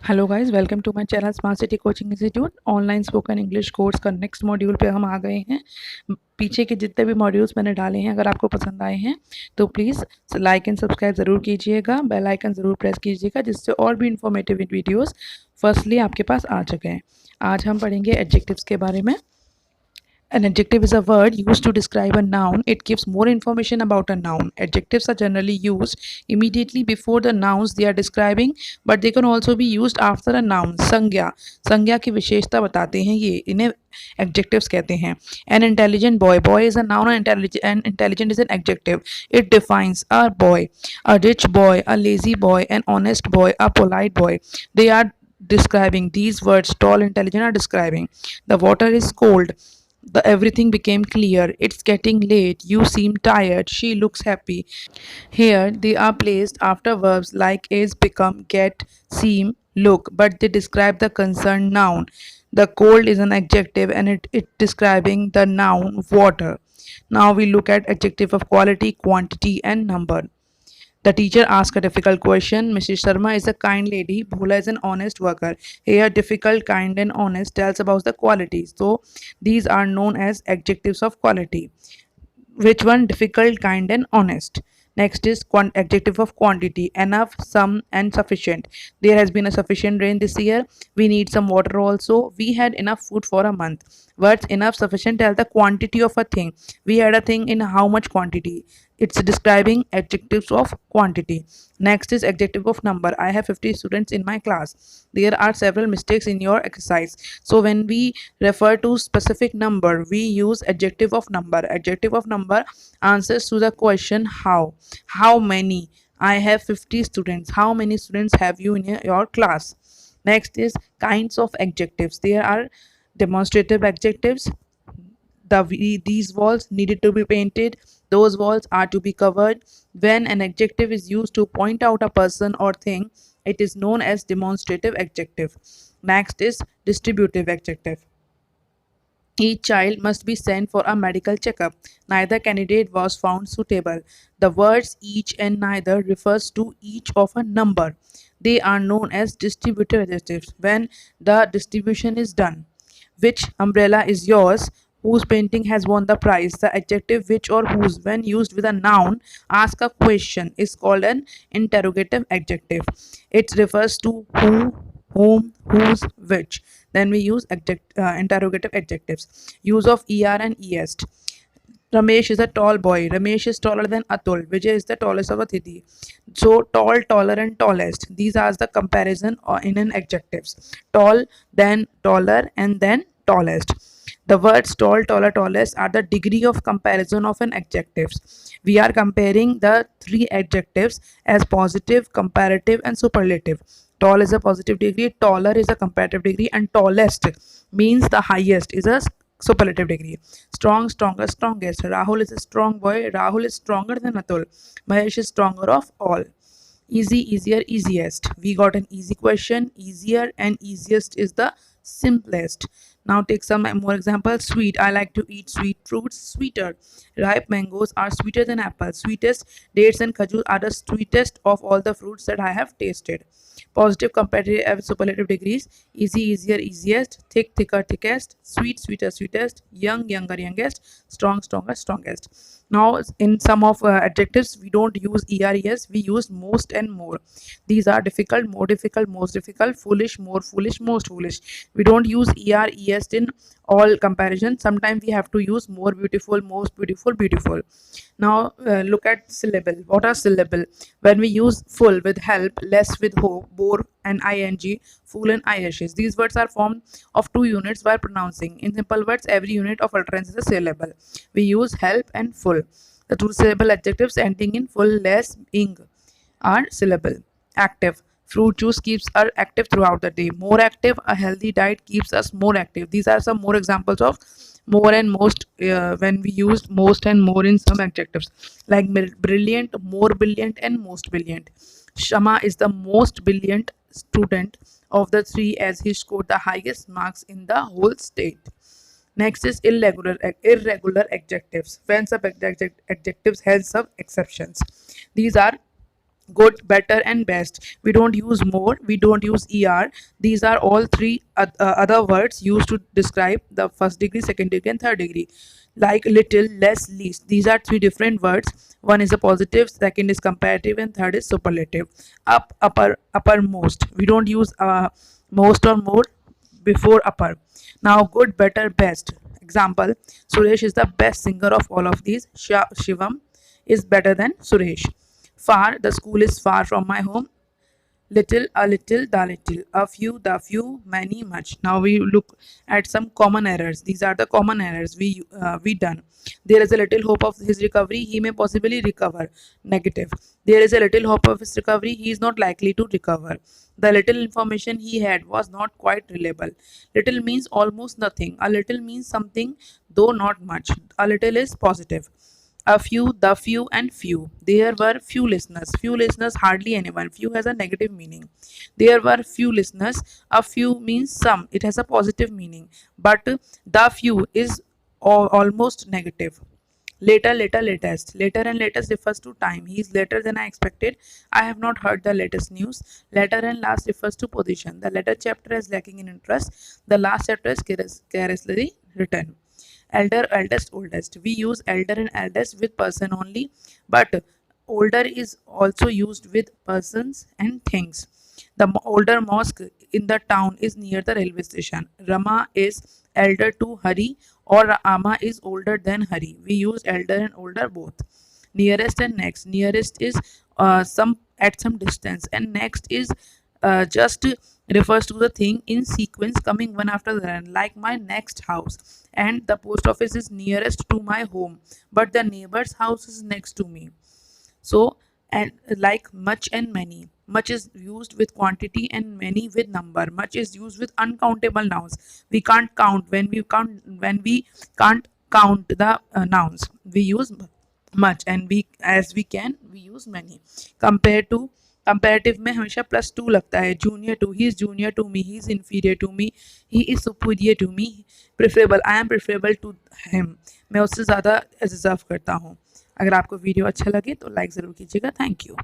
Hello guys, welcome to my channel smart city coaching institute. Online spoken English course का next module पे हम आ गए हैं। पीछे के जितने भी मॉड्यूल्स मैंने डाले हैं, अगर आपको पसंद आए हैं तो प्लीज़ लाइक एंड सब्सक्राइब ज़रूर कीजिएगा, बेल आइकन ज़रूर प्रेस कीजिएगा, जिससे और भी इंफॉर्मेटिव वीडियोस फर्स्टली आपके पास आ सकें। आज हम पढ़ेंगे एडजेक्टिव्स के बारे में। An adjective is a word used to describe a noun. It gives more information about a noun. Adjectives are generally used immediately before the nouns they are describing, but they can also be used after a noun. संज्ञा की विशेषता बताते हैं ये, इन्हें adjectives कहते हैं. An intelligent boy. Boy is a noun and intelligent is an adjective. It defines a boy. A rich boy, a lazy boy, an honest boy, a polite boy. They are describing. These words, tall, intelligent, are describing. The water is cold. Everything became clear. It's getting late. You seem tired. She looks happy. Here they are placed after verbs like is, become, get, seem, look, but they describe the concerned noun. The cold is an adjective and it describing the noun water. Now we look at adjective of quality, quantity, and number. The teacher asked a difficult question. Mrs. Sharma is a kind lady. Bhola is an honest worker. Here, difficult, kind, and honest tells about the qualities. So, these are known as adjectives of quality. Which one? Difficult, kind, and honest. Next is adjective of quantity: enough, some, and sufficient. There has been a sufficient rain this year. We need some water also. We had enough food for a month. Words enough, sufficient tell the quantity of a thing. We had a thing in how much quantity. It's describing adjectives of quantity. Next is adjective of number. I have 50 students in my class. There are several mistakes in your exercise. So when we refer to specific number, we use adjective of number. Adjective of number answers to the question how. How many? I have 50 students. How many students have you in your class? Next is kinds of adjectives. There are demonstrative adjectives. These walls needed to be painted. Those walls are to be covered. When an adjective is used to point out a person or thing, it is known as demonstrative adjective. Next is distributive adjective. Each child must be sent for a medical checkup. Neither candidate was found suitable. The words each and neither refers to each of a number. They are known as distributive adjectives when the distribution is done. Which umbrella is yours? Whose painting has won the prize? The adjective which or whose, when used with a noun, ask a question, is called an interrogative adjective. It refers to who, whom, whose, which. Then we use interrogative adjectives. Use of er and est. Ramesh is a tall boy. Ramesh is taller than Atul. Vijay is the tallest of Atiti. So tall, taller, and tallest. These are the comparison in an adjectives. Tall, then taller, and then tallest. The words tall, taller, tallest are the degree of comparison of an adjectives. We are comparing the three adjectives as positive, comparative, and superlative. Tall is a positive degree, taller is a comparative degree, and tallest means the highest is a superlative degree. Strong, stronger, strongest. Rahul is a strong boy. Rahul is stronger than Atul. Mahesh is stronger of all. Easy, easier, easiest. We got an easy question. Easier and easiest is the simplest. Now take some more examples. Sweet. I like to eat sweet fruits. Sweeter. Ripe mangoes are sweeter than apples. Sweetest. Dates and khajur are the sweetest of all the fruits that I have tasted. Positive, comparative, and superlative degrees: easy, easier, easiest; thick, thicker, thickest; sweet, sweeter, sweetest; young, younger, youngest; strong, stronger, strongest. Now in some of adjectives we don't use ers, we use most and more. These are difficult, more difficult, most difficult; foolish, more foolish, most foolish. We don't use es in all comparison. Sometimes we have to use more beautiful, most beautiful, beautiful. Now look at syllable. What are syllable? When we use full with help, less with hope, bore and ing, full and ishes. These words are formed of two units while pronouncing. In simple words, every unit of utterance is a syllable. We use help and full. The two syllable adjectives ending in full, less, ing are syllable. Active. Fruit juice keeps us active throughout the day. More active. A healthy diet keeps us more active. These are some more examples of more and most when we use most and more in some adjectives, like brilliant, more brilliant, and most brilliant. Shama is the most brilliant student of the three as he scored the highest marks in the whole state. Next is irregular adjectives. When some adjectives have some exceptions. These are good, better, and best. We don't use more, we don't use er. These are all three other words used to describe the first degree, second degree, and third degree. Like little, less, least, these are three different words. One is a positive, second is comparative, and third is superlative. Up, upper, uppermost, we don't use most or more before upper. Now good, better, best. Example: Suresh is the best singer of all of these. Shivam is better than Suresh. Far, the school is far from my home. Little, a little, the little. A few, the few. Many, much. Now we look at some common errors. These are the common errors we done. There is a little hope of his recovery. He may possibly recover. Negative. There is a little hope of his recovery. He is not likely to recover. The little information he had was not quite reliable. Little means almost nothing. A little means something, though not much. A little is positive. A few, the few, and few. There were few listeners. Few listeners, hardly anyone. Few has a negative meaning. There were few listeners. A few means some. It has a positive meaning. But the few is almost negative. Later, later, latest. Later and latest refers to time. He is later than I expected. I have not heard the latest news. Later and last refers to position. The later chapter is lacking in interest. The last chapter is carelessly written. Elder, eldest, oldest. We use elder and eldest with person only, but older is also used with persons and things. The older mosque in the town is near the railway station. Rama is elder to Hari, or Rama is older than Hari. We use elder and older both. Nearest and next. Nearest is some at some distance, and next is just refers to the thing in sequence coming one after the other, like my next house. And the post office is nearest to my home, but the neighbor's house is next to me. So, and like much and many. Much is used with quantity and many with number. Much is used with uncountable nouns. We can't count when we can't count the nouns. We use much, and we as we can we use many. Compared to, comparative में हमेशा +2 लगता है. Junior to, he is junior to me, he is inferior to me, he is superior to me. Preferable, I am preferable to him, मैं उससे ज़्यादा deserve करता हूँ. अगर आपको वीडियो अच्छा लगे तो लाइक ज़रूर कीजिएगा. Thank you.